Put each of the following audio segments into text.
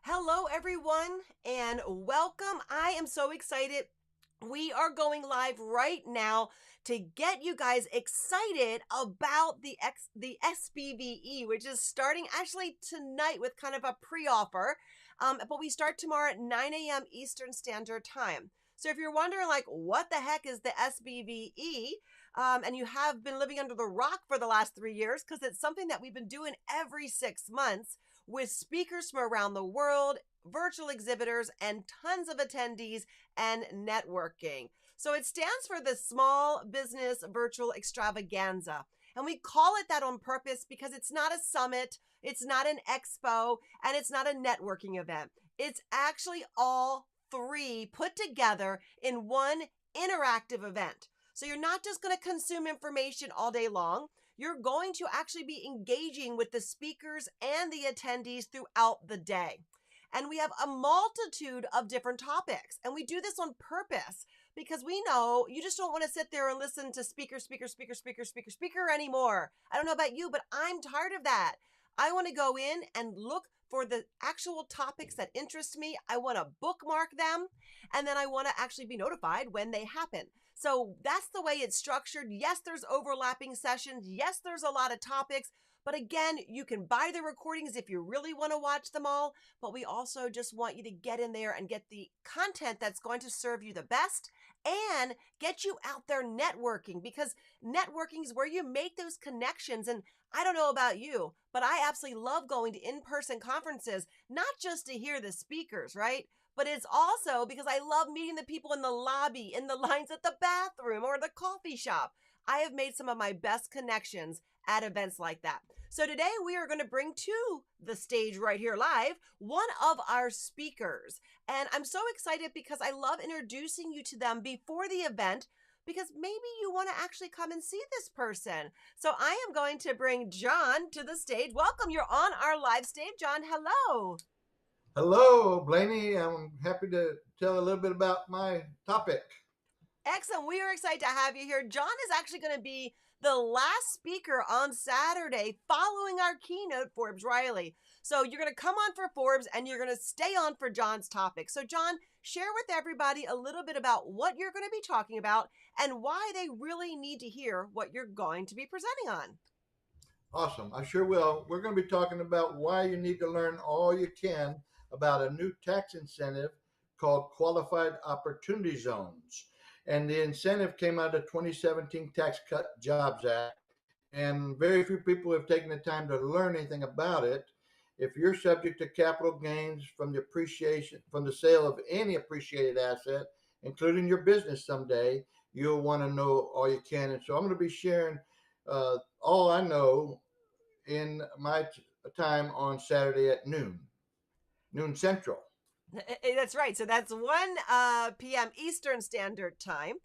Hello, everyone, and welcome. I am so excited. We are going live right now to get you guys excited about the SBVE, which is starting actually tonight with kind of a pre-offer. But we start tomorrow at 9 a.m. Eastern Standard Time. So if you're wondering, like, what the heck is the SBVE, and you have been living under the rock for the last 3 years, because it's something that we've been doing every 6 months with speakers from around the world, virtual exhibitors, and tons of attendees and networking. So it stands for the Small Business Virtual Extravaganza. And we call it that on purpose because it's not a summit, it's not an expo, and it's not a networking event. It's actually all three put together in one interactive event. So you're not just going to consume information all day long. You're going to actually be engaging with the speakers and the attendees throughout the day. And we have a multitude of different topics. And we do this on purpose because we know you just don't want to sit there and listen to speaker anymore. I don't know about you, but I'm tired of that. I want to go in and look for the actual topics that interest me. I want to bookmark them, and then I want to actually be notified when they happen. So that's the way it's structured. Yes, there's overlapping sessions. Yes, there's a lot of topics. But again, you can buy the recordings if you really want to watch them all. But we also just want you to get in there and get the content that's going to serve you the best and get you out there networking, because networking is where you make those connections. And I don't know about you, but I absolutely love going to in-person conferences, not just to hear the speakers, right? But it's also because I love meeting the people in the lobby, in the lines at the bathroom, or the coffee shop. I have made some of my best connections at events like that. So today we are going to bring to the stage right here live one of our speakers. And I'm so excited because I love introducing you to them before the event, because maybe you want to actually come and see this person. So I am going to bring John to the stage. Welcome. You're on our live stage. John, hello. Hello, Blaney. I'm happy to tell a little bit about my topic. Excellent. We are excited to have you here. John is actually going to be the last speaker on Saturday following our keynote, Forbes Riley. So you're going to come on for Forbes and you're going to stay on for John's topic. So, John, share with everybody a little bit about what you're going to be talking about and why they really need to hear what you're going to be presenting on. Awesome. I sure will. We're going to be talking about why you need to learn all you can about a new tax incentive called Qualified Opportunity Zones. And the incentive came out of the 2017 Tax Cut Jobs Act. And very few people have taken the time to learn anything about it. If you're subject to capital gains from the appreciation from the sale of any appreciated asset, including your business someday, you'll want to know all you can. And so I'm going to be sharing all I know in my time on Saturday at noon Central. That's right. So that's 1 p.m. Eastern Standard Time.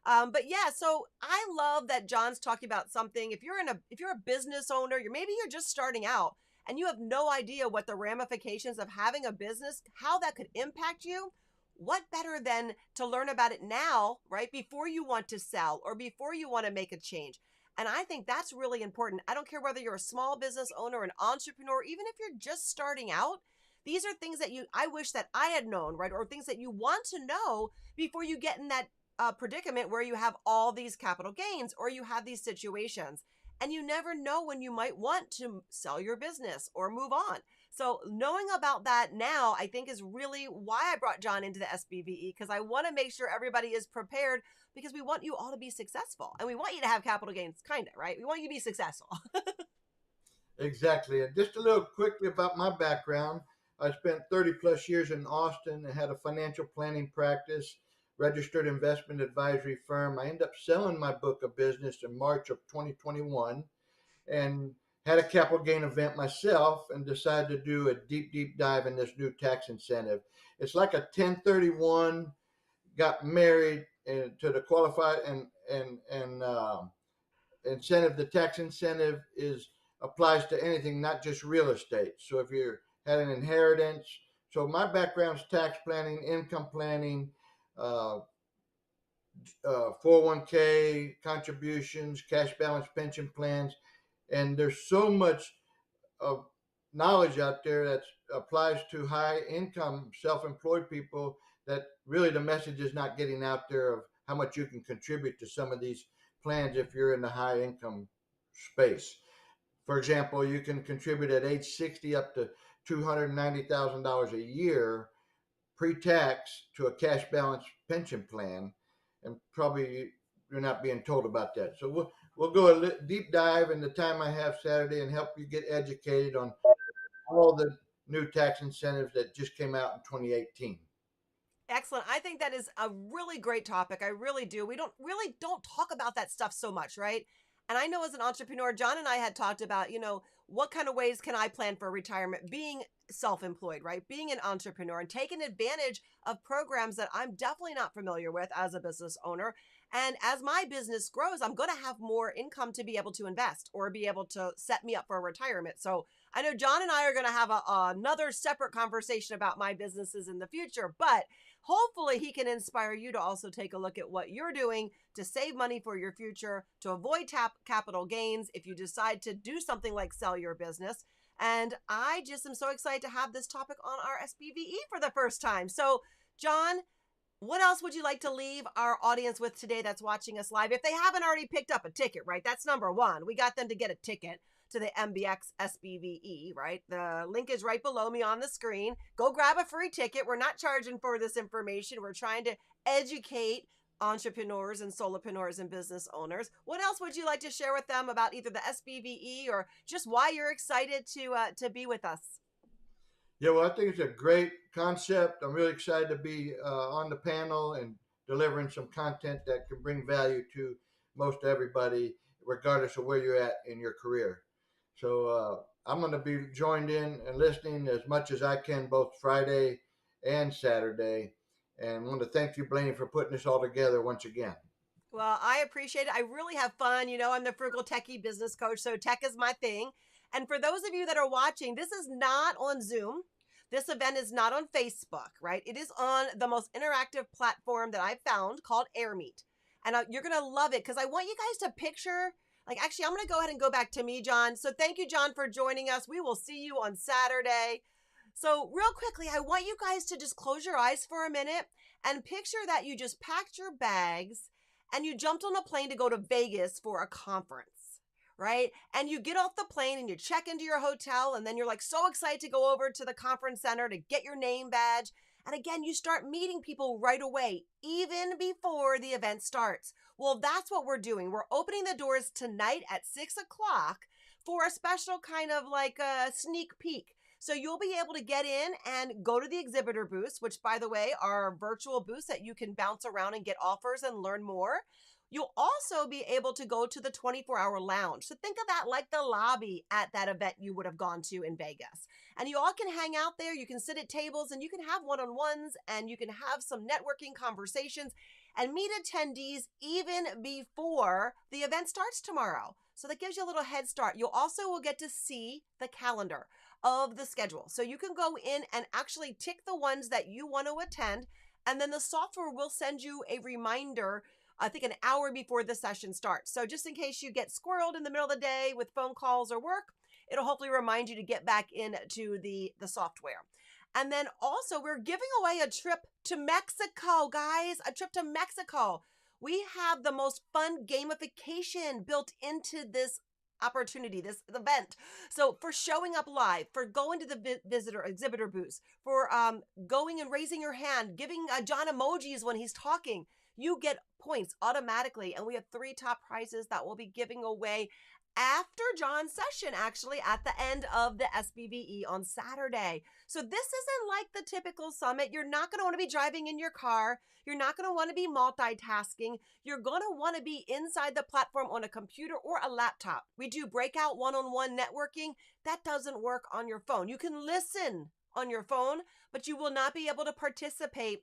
But yeah, so I love that John's talking about something. If you're a business owner, you're just starting out and you have no idea what the ramifications of having a business, how that could impact you. What better than to learn about it now, right? Before you want to sell or before you want to make a change. And I think that's really important. I don't care whether you're a small business owner, an entrepreneur, even if you're just starting out, these are things that I wish that I had known, right? Or things that you want to know before you get in that predicament where you have all these capital gains or you have these situations. And you never know when you might want to sell your business or move on. So knowing about that now, I think, is really why I brought John into the SBVE, because I want to make sure everybody is prepared, because we want you all to be successful and we want you to have capital gains, kind of, right? We want you to be successful. Exactly. And just a little quickly about my background. I spent 30 plus years in Austin and had a financial planning practice, registered investment advisory firm. I ended up selling my book of business in March of 2021 and had a capital gain event myself and decided to do a deep dive in this new tax incentive. It's like a 1031, got married to the qualified and incentive. The tax incentive is applies to anything, not just real estate. So if you had an inheritance, so my background's tax planning, income planning, uh, 401k contributions, cash balance pension plans, and there's so much of knowledge out there that applies to high income self-employed people, that really the message is not getting out there of how much you can contribute to some of these plans if you're in the high income space. For example, you can contribute at age 60 up to $290,000 a year pre-tax to a cash balance pension plan, and probably you're not being told about that. So we'll go a deep dive in the time I have Saturday and help you get educated on all the new tax incentives that just came out in 2018. Excellent. I think that is a really great topic. I really do. We don't talk about that stuff so much, right? And I know as an entrepreneur, John and I had talked about, what kind of ways can I plan for retirement being self-employed, right? Being an entrepreneur and taking advantage of programs that I'm definitely not familiar with as a business owner. And as my business grows, I'm going to have more income to be able to invest or be able to set me up for retirement. So I know John and I are going to have another separate conversation about my businesses in the future, but hopefully he can inspire you to also take a look at what you're doing to save money for your future, to avoid capital gains if you decide to do something like sell your business. And I just am so excited to have this topic on our SBVE for the first time. So, John, what else would you like to leave our audience with today that's watching us live? If they haven't already picked up a ticket, right? That's number one. We got them to get a ticket to the MBX SBVE, right? The link is right below me on the screen. Go grab a free ticket. We're not charging for this information. We're trying to educate entrepreneurs and solopreneurs and business owners. What else would you like to share with them about either the SBVE or just why you're excited to be with us? Yeah, well, I think it's a great concept. I'm really excited to be on the panel and delivering some content that can bring value to most everybody, regardless of where you're at in your career. So I'm going to be joined in and listening as much as I can, both Friday and Saturday. And I want to thank you, Blaney, for putting this all together once again. Well, I appreciate it. I really have fun. I'm the frugal techie business coach, so tech is my thing. And for those of you that are watching, this is not on Zoom. This event is not on Facebook, right? It is on the most interactive platform that I've found called AirMeet. And you're going to love it because I want you guys to picture, actually, I'm going to go ahead and go back to me, John. So thank you, John, for joining us. We will see you on Saturday. So real quickly, I want you guys to just close your eyes for a minute and picture that you just packed your bags and you jumped on a plane to go to Vegas for a conference. Right? And you get off the plane and you check into your hotel, and then you're so excited to go over to the conference center to get your name badge. And again, you start meeting people right away, even before the event starts. Well, that's what we're doing. We're opening the doors tonight at 6 o'clock for a special kind of a sneak peek. So you'll be able to get in and go to the exhibitor booths, which, by the way, are virtual booths that you can bounce around and get offers and learn more. You'll also be able to go to the 24-hour lounge. So think of that like the lobby at that event you would have gone to in Vegas. And you all can hang out there. You can sit at tables and you can have one-on-ones and you can have some networking conversations and meet attendees even before the event starts tomorrow. So that gives you a little head start. You also will get to see the calendar of the schedule. So you can go in and actually tick the ones that you want to attend. And then the software will send you a reminder, I think an hour before the session starts. So just in case you get squirreled in the middle of the day with phone calls or work, it'll hopefully remind you to get back into the software. And then also we're giving away a trip to Mexico, guys, a trip to Mexico. We have the most fun gamification built into this opportunity, this event. So for showing up live, for going to the exhibitor booths, for going and raising your hand, giving John emojis when he's talking, you get points automatically. And we have 3 top prizes that we'll be giving away after John's session, actually at the end of the SBVE on Saturday. So this isn't like the typical summit. You're not going to want to be driving in your car. You're not going to want to be multitasking. You're going to want to be inside the platform on a computer or a laptop. We do breakout one-on-one networking. That doesn't work on your phone. You can listen on your phone, but you will not be able to participate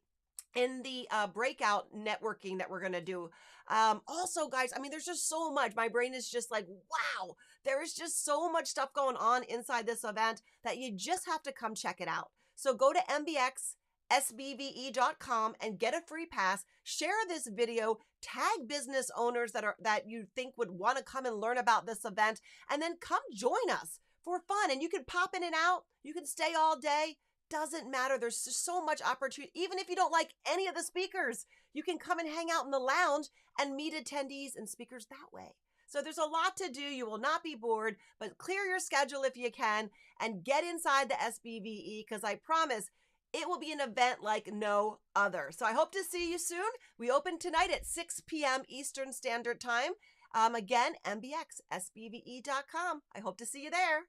in the breakout networking that we're going to do. Also, guys, I mean, there's just so much. My brain is just like, wow, there is just so much stuff going on inside this event that you just have to come check it out. So go to mbxsbve.com and get a free pass. Share this video, tag business owners that you think would want to come and learn about this event, and then come join us for fun. And you can pop in and out. You can stay all day. Doesn't matter. There's just so much opportunity. Even if you don't like any of the speakers, you can come and hang out in the lounge and meet attendees and speakers that way. So there's a lot to do. You will not be bored, but clear your schedule if you can and get inside the SBVE, because I promise it will be an event like no other. So I hope to see you soon. We open tonight at 6 p.m. Eastern Standard Time. Again, mbxsbve.com. I hope to see you there.